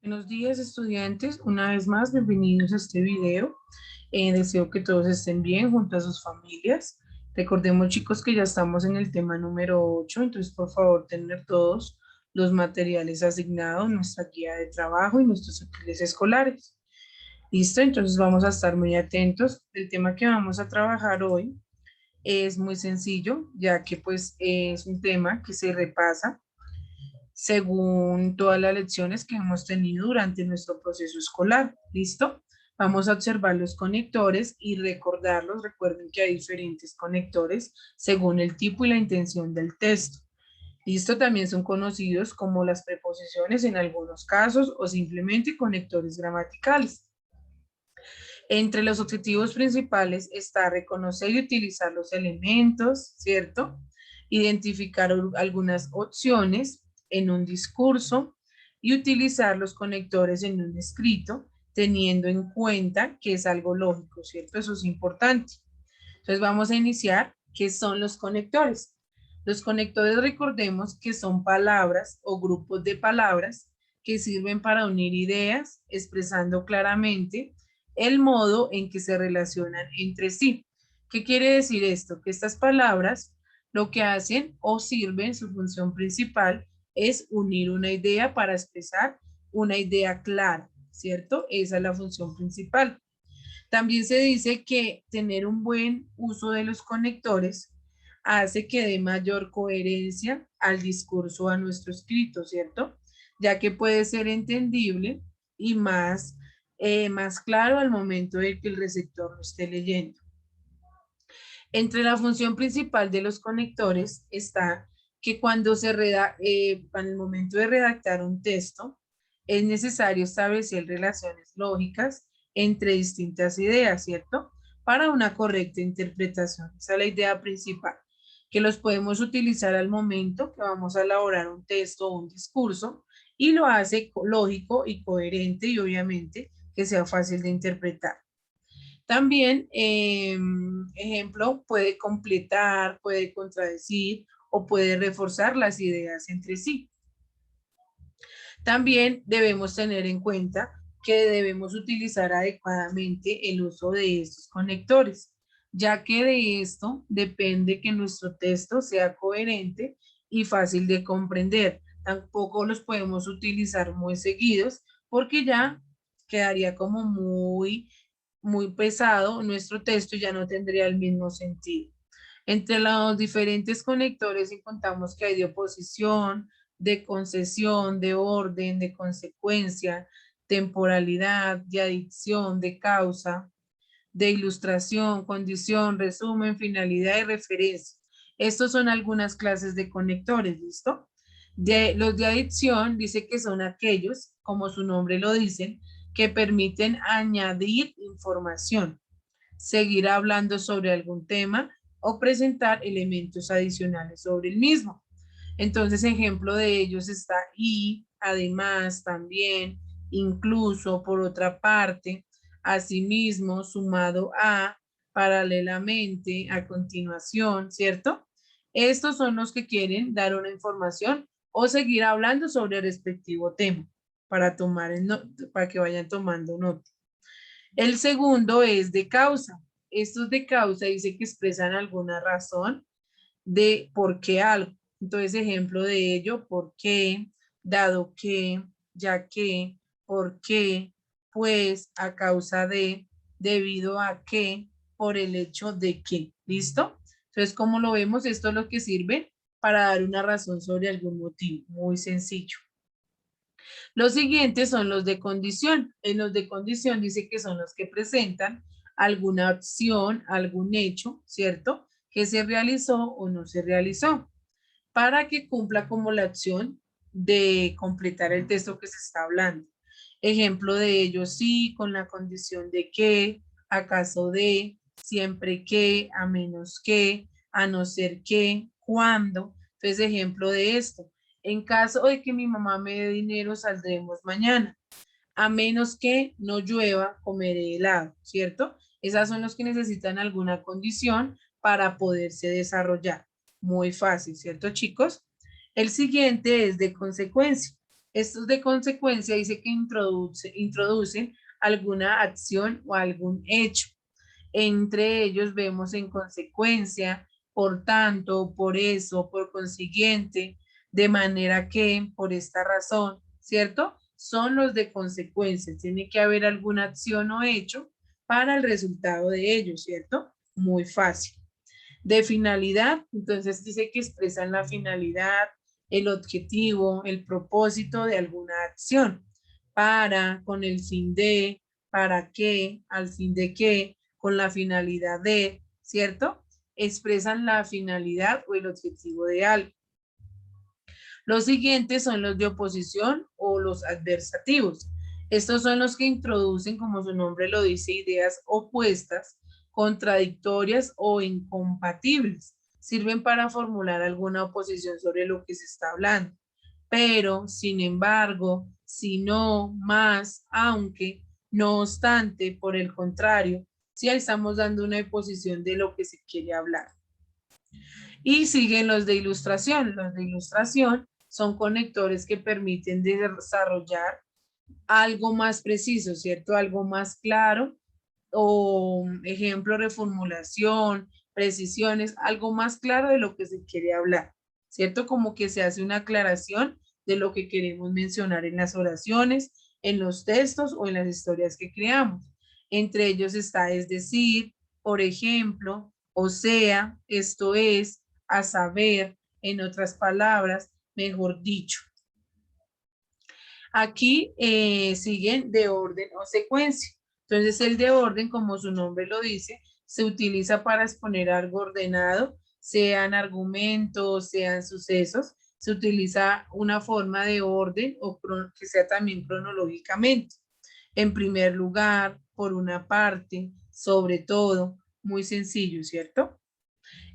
Buenos días, estudiantes. Una vez más, bienvenidos a este video. Deseo que todos estén bien junto a sus familias. Recordemos, chicos, que ya estamos en el tema número 8. Entonces, por favor, tener todos los materiales asignados, nuestra guía de trabajo y nuestros útiles escolares. ¿Listo? Entonces, vamos a estar muy atentos. El tema que vamos a trabajar hoy es muy sencillo, ya que pues es un tema que se repasa según todas las lecciones que hemos tenido durante nuestro proceso escolar. ¿Listo? Vamos a observar los conectores y recordarlos. Recuerden que hay diferentes conectores según el tipo y la intención del texto. ¿Listo? También son conocidos como las preposiciones en algunos casos o simplemente conectores gramaticales. Entre los objetivos principales está reconocer y utilizar los elementos, ¿cierto? Identificar algunas opciones en un discurso y utilizar los conectores en un escrito, teniendo en cuenta que es algo lógico, ¿cierto? Eso es importante. Entonces vamos a iniciar. ¿Qué son los conectores? Los conectores, recordemos que son palabras o grupos de palabras que sirven para unir ideas, expresando claramente el modo en que se relacionan entre sí. ¿Qué quiere decir esto? Que estas palabras lo que hacen o sirven, su función principal es unir una idea para expresar una idea clara, ¿cierto? Esa es la función principal. También se dice que tener un buen uso de los conectores hace que dé mayor coherencia al discurso, a nuestro escrito, ¿cierto? Ya que puede ser entendible y más claro al momento de que el receptor lo esté leyendo. Entre la función principal de los conectores está que en el momento de redactar un texto, es necesario establecer relaciones lógicas entre distintas ideas, ¿cierto? Para una correcta interpretación. Esa es la idea principal, que los podemos utilizar al momento que vamos a elaborar un texto o un discurso y lo hace lógico y coherente y obviamente que sea fácil de interpretar. También, ejemplo, puede completar, puede contradecir o puede reforzar las ideas entre sí. También debemos tener en cuenta que debemos utilizar adecuadamente el uso de estos conectores, ya que de esto depende que nuestro texto sea coherente y fácil de comprender. Tampoco los podemos utilizar muy seguidos porque ya quedaría como muy pesado nuestro texto y ya no tendría el mismo sentido. Entre los diferentes conectores encontramos que hay de oposición, de concesión, de orden, de consecuencia, temporalidad, de adicción, de causa, de ilustración, condición, resumen, finalidad y referencia. Estos son algunas clases de conectores, ¿listo? Los de adicción dice que son aquellos, como su nombre lo dice, que permiten añadir información, seguir hablando sobre algún tema o presentar elementos adicionales sobre el mismo. Entonces, ejemplo de ellos está y, además, también, incluso, por otra parte, asimismo, sumado a, paralelamente, a continuación, ¿cierto? Estos son los que quieren dar una información o seguir hablando sobre el respectivo tema para que vayan tomando nota. El segundo es de causa. Estos de causa dice que expresan alguna razón de por qué algo. Entonces, ejemplo de ello, por qué, dado que, ya que, por qué, pues, a causa de, debido a que, por el hecho de que. ¿Listo? Entonces, como lo vemos, esto es lo que sirve para dar una razón sobre algún motivo. Muy sencillo. Los siguientes son los de condición. En los de condición dice que son los que presentan alguna acción, algún hecho, ¿cierto? Que se realizó o no se realizó, para que cumpla como la acción de completar el texto que se está hablando. Ejemplo de ello, sí, con la condición de que, acaso de, siempre que, a menos que, a no ser que, cuando. Entonces, ejemplo de esto. En caso de que mi mamá me dé dinero, saldremos mañana. A menos que no llueva, comeré helado, ¿cierto? Esas son los que necesitan alguna condición para poderse desarrollar. Muy fácil, ¿cierto, chicos? El siguiente es de consecuencia. Estos de consecuencia dice que introducen alguna acción o algún hecho. Entre ellos vemos en consecuencia, por tanto, por eso, por consiguiente, de manera que, por esta razón, ¿cierto? Son los de consecuencia. Tiene que haber alguna acción o hecho para el resultado de ellos, ¿cierto? Muy fácil. De finalidad, entonces dice que expresan la finalidad, el objetivo, el propósito de alguna acción. Para, con el fin de, para qué, al fin de qué, con la finalidad de, ¿cierto? Expresan la finalidad o el objetivo de algo. Los siguientes son los de oposición o los adversativos. Estos son los que introducen, como su nombre lo dice, ideas opuestas, contradictorias o incompatibles. Sirven para formular alguna oposición sobre lo que se está hablando. Pero, sin embargo, si no, más, aunque, no obstante, por el contrario, sí estamos dando una oposición de lo que se quiere hablar. Y siguen los de ilustración. Los de ilustración son conectores que permiten desarrollar algo más preciso, ¿cierto? Algo más claro, o ejemplo, reformulación, precisiones, algo más claro de lo que se quiere hablar, ¿cierto? Como que se hace una aclaración de lo que queremos mencionar en las oraciones, en los textos o en las historias que creamos. Entre ellos está, es decir, por ejemplo, o sea, esto es, a saber, en otras palabras, mejor dicho. Aquí siguen de orden o secuencia. Entonces el de orden, como su nombre lo dice, se utiliza para exponer algo ordenado, sean argumentos, sean sucesos. Se utiliza una forma de orden o que sea también cronológicamente. En primer lugar, por una parte, sobre todo, muy sencillo, ¿cierto?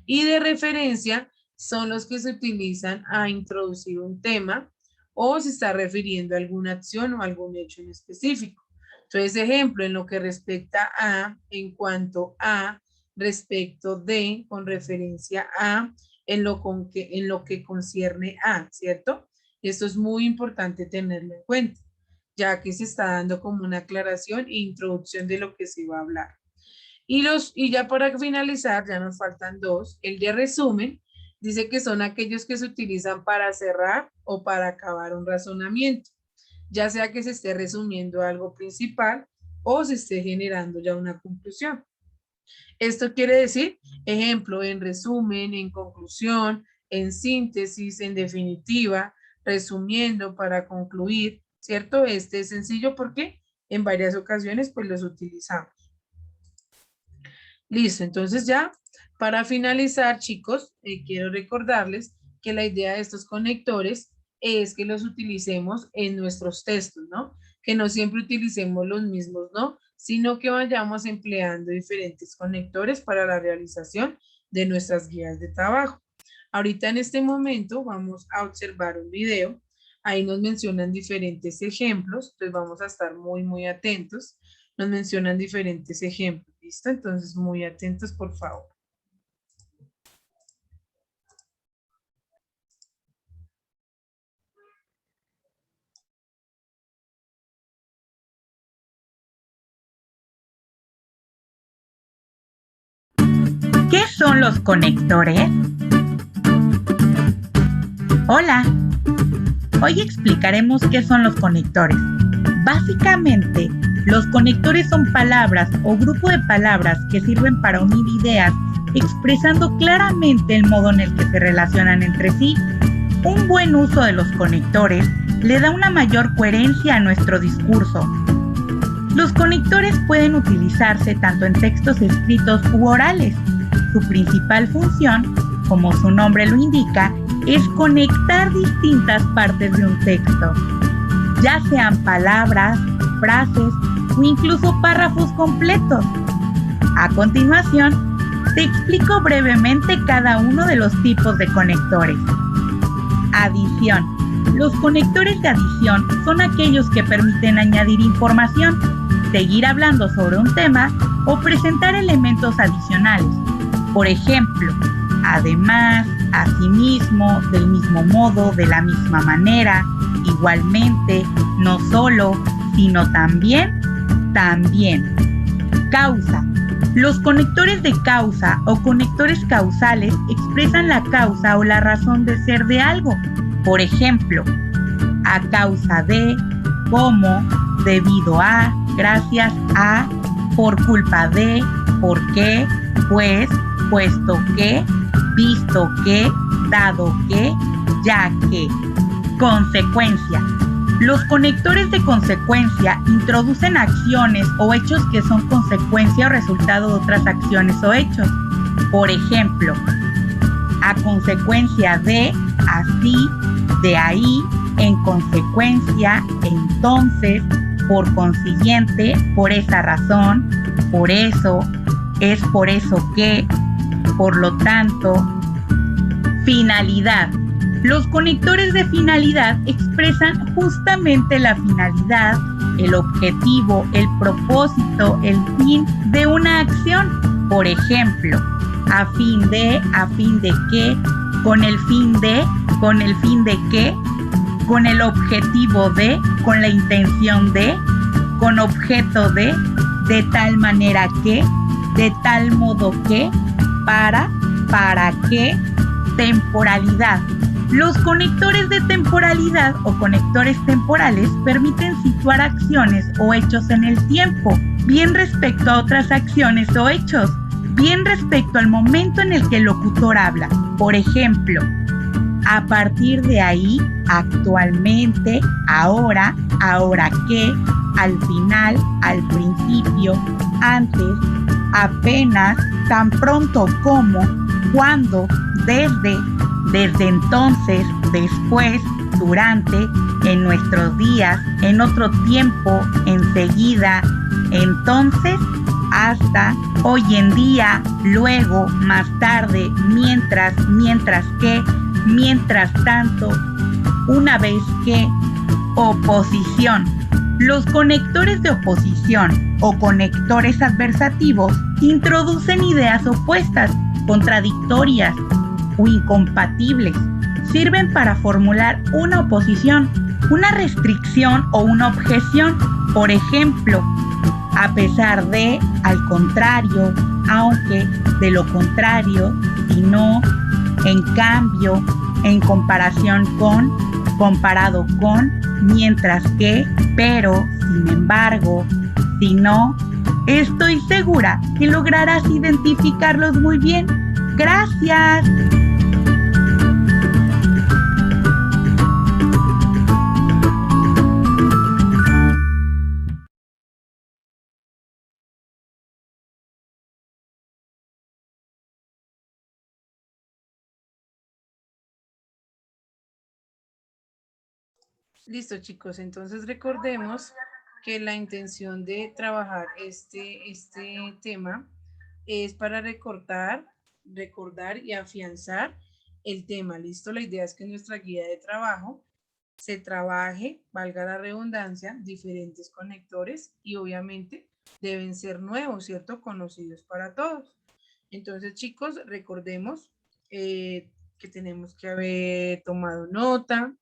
Y de referencia son los que se utilizan a introducir un tema o se está refiriendo a alguna acción o algún hecho en específico. Entonces, ejemplo, en lo que respecta a, en cuanto a, respecto de, con referencia a, en lo que concierne a, ¿cierto? Esto es muy importante tenerlo en cuenta, ya que se está dando como una aclaración e introducción de lo que se va a hablar. Y ya para finalizar, ya nos faltan dos. El de resumen dice que son aquellos que se utilizan para cerrar o para acabar un razonamiento, ya sea que se esté resumiendo algo principal o se esté generando ya una conclusión. Esto quiere decir, ejemplo, en resumen, en conclusión, en síntesis, en definitiva, resumiendo para concluir, ¿cierto? Este es sencillo porque en varias ocasiones pues los utilizamos. Listo, entonces ya para finalizar, chicos, quiero recordarles que la idea de estos conectores es que los utilicemos en nuestros textos, ¿no? Que no siempre utilicemos los mismos, ¿no? Sino que vayamos empleando diferentes conectores para la realización de nuestras guías de trabajo. Ahorita en este momento vamos a observar un video. Ahí nos mencionan diferentes ejemplos, entonces vamos a estar muy atentos. Nos mencionan diferentes ejemplos, ¿listo? Entonces muy atentos, por favor. ¿Qué son los conectores? Hola, hoy explicaremos qué son los conectores. Básicamente, los conectores son palabras o grupo de palabras que sirven para unir ideas, expresando claramente el modo en el que se relacionan entre sí. Un buen uso de los conectores le da una mayor coherencia a nuestro discurso. Los conectores pueden utilizarse tanto en textos escritos u orales. Su principal función, como su nombre lo indica, es conectar distintas partes de un texto, ya sean palabras, frases o incluso párrafos completos. A continuación, te explico brevemente cada uno de los tipos de conectores. Adición. Los conectores de adición son aquellos que permiten añadir información, seguir hablando sobre un tema o presentar elementos adicionales. Por ejemplo, además, asimismo, del mismo modo, de la misma manera, igualmente, no solo, sino también, también. Causa. Los conectores de causa o conectores causales expresan la causa o la razón de ser de algo. Por ejemplo, a causa de, como, debido a, gracias a, por culpa de, por qué, pues, puesto que, visto que, dado que, ya que. Consecuencia. Los conectores de consecuencia introducen acciones o hechos que son consecuencia o resultado de otras acciones o hechos. Por ejemplo, a consecuencia de, así, de ahí, en consecuencia, entonces, por consiguiente, por esa razón, por eso, es por eso que, por lo tanto. Finalidad. Los conectores de finalidad expresan justamente la finalidad, el objetivo, el propósito, el fin de una acción. Por ejemplo, a fin de qué, con el fin de qué, con el objetivo de, con la intención de, con objeto de tal manera que, de tal modo que, para qué. Temporalidad. Los conectores de temporalidad o conectores temporales permiten situar acciones o hechos en el tiempo, bien respecto a otras acciones o hechos, bien respecto al momento en el que el locutor habla. Por ejemplo, a partir de ahí, actualmente, ahora, ahora que, al final, al principio, antes, apenas, tan pronto como, cuando, desde entonces, después, durante, en nuestros días, en otro tiempo, enseguida, entonces, hasta, hoy en día, luego, más tarde, mientras que, mientras tanto, una vez que. Oposición. Los conectores de oposición o conectores adversativos introducen ideas opuestas, contradictorias o incompatibles. Sirven para formular una oposición, una restricción o una objeción. Por ejemplo, a pesar de, al contrario, aunque, de lo contrario, si no, en cambio, en comparación con, comparado con, mientras que, pero, sin embargo, si no. Estoy segura que lograrás identificarlos muy bien. ¡Gracias! Listo, chicos. Entonces recordemos que la intención de trabajar este tema es para recordar y afianzar el tema. Listo, la idea es que en nuestra guía de trabajo se trabaje, valga la redundancia, diferentes conectores y obviamente deben ser nuevos, ¿cierto? Conocidos para todos. Entonces, chicos, recordemos que tenemos que haber tomado nota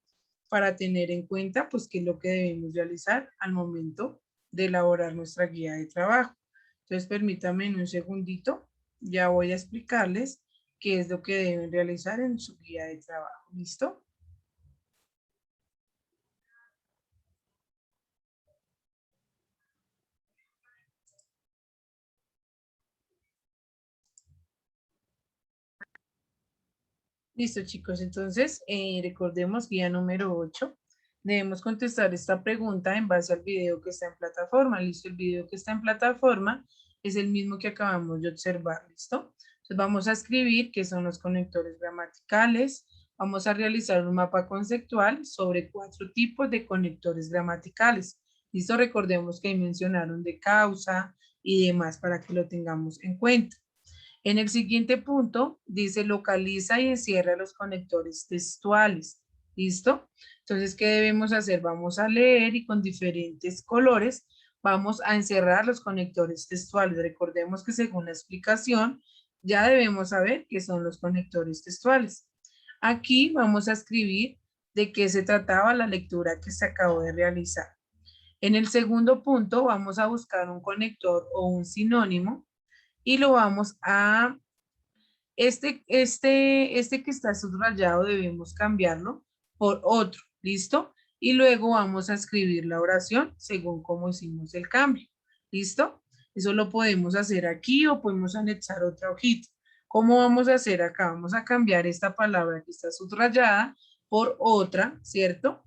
para tener en cuenta, pues, qué es lo que debemos realizar al momento de elaborar nuestra guía de trabajo. Entonces, permítanme en un segundito, ya voy a explicarles qué es lo que deben realizar en su guía de trabajo. ¿Listo? Listo, chicos. Entonces, recordemos guía número 8. Debemos contestar esta pregunta en base al video que está en plataforma. Listo, el video que está en plataforma es el mismo que acabamos de observar. Listo. Entonces, vamos a escribir qué son los conectores gramaticales. Vamos a realizar un mapa conceptual sobre 4 tipos de conectores gramaticales. Listo, recordemos que ahí mencionaron de causa y demás para que lo tengamos en cuenta. En el siguiente punto dice localiza y encierra los conectores textuales. ¿Listo? Entonces, ¿qué debemos hacer? Vamos a leer y con diferentes colores vamos a encerrar los conectores textuales. Recordemos que según la explicación ya debemos saber qué son los conectores textuales. Aquí vamos a escribir de qué se trataba la lectura que se acabó de realizar. En el segundo punto vamos a buscar un conector o un sinónimo y lo vamos a, este que está subrayado debemos cambiarlo por otro, ¿listo? Y luego vamos a escribir la oración según cómo hicimos el cambio, ¿listo? Eso lo podemos hacer aquí o podemos anexar otra hojita. ¿Cómo vamos a hacer acá? Vamos a cambiar esta palabra que está subrayada por otra, ¿cierto?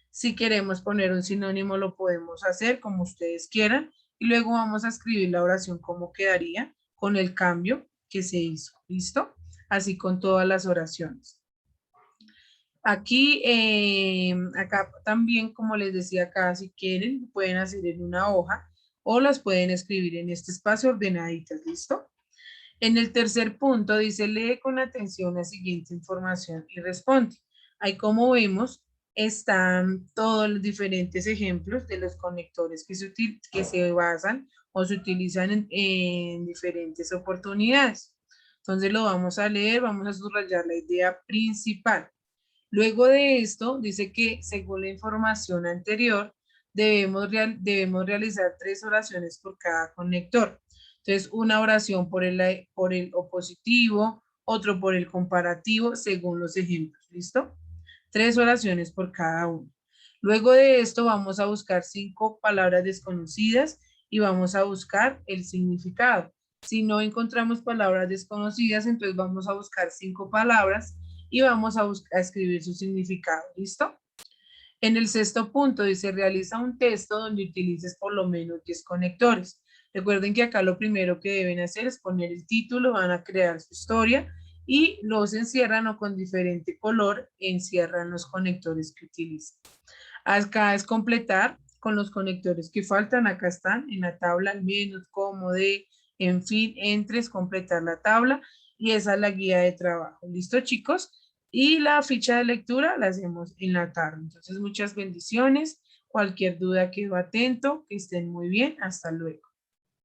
Si queremos poner un sinónimo, lo podemos hacer como ustedes quieran. Y luego vamos a escribir la oración como quedaría con el cambio que se hizo. ¿Listo? Así con todas las oraciones. Aquí, acá también, como les decía acá, si quieren, pueden hacer en una hoja o las pueden escribir en este espacio ordenaditas. ¿Listo? En el tercer punto dice, lee con atención la siguiente información y responde. Ahí como vemos, están todos los diferentes ejemplos de los conectores que se basan o se utilizan en diferentes oportunidades. Entonces lo vamos a leer, vamos a subrayar la idea principal. Luego de esto, dice que según la información anterior, debemos realizar 3 oraciones por cada conector. Entonces, una oración por el opositivo, otro por el comparativo, según los ejemplos. ¿Listo? 3 oraciones por cada uno. Luego de esto, vamos a buscar 5 palabras desconocidas y vamos a buscar el significado. Si no encontramos palabras desconocidas, entonces vamos a buscar 5 palabras y vamos a escribir su significado. ¿Listo? En el sexto punto dice, realiza un texto donde utilices por lo menos 10 conectores. Recuerden que acá lo primero que deben hacer es poner el título, van a crear su historia y los encierran o con diferente color encierran los conectores que utilizan. Acá es completar con los conectores que faltan. Acá están en la tabla, al menos, como, de, en fin, entre, es completar la tabla y esa es la guía de trabajo. ¿Listo, chicos? Y la ficha de lectura la hacemos en la tarde. Entonces, muchas bendiciones. Cualquier duda quedo atento. Que estén muy bien. Hasta luego.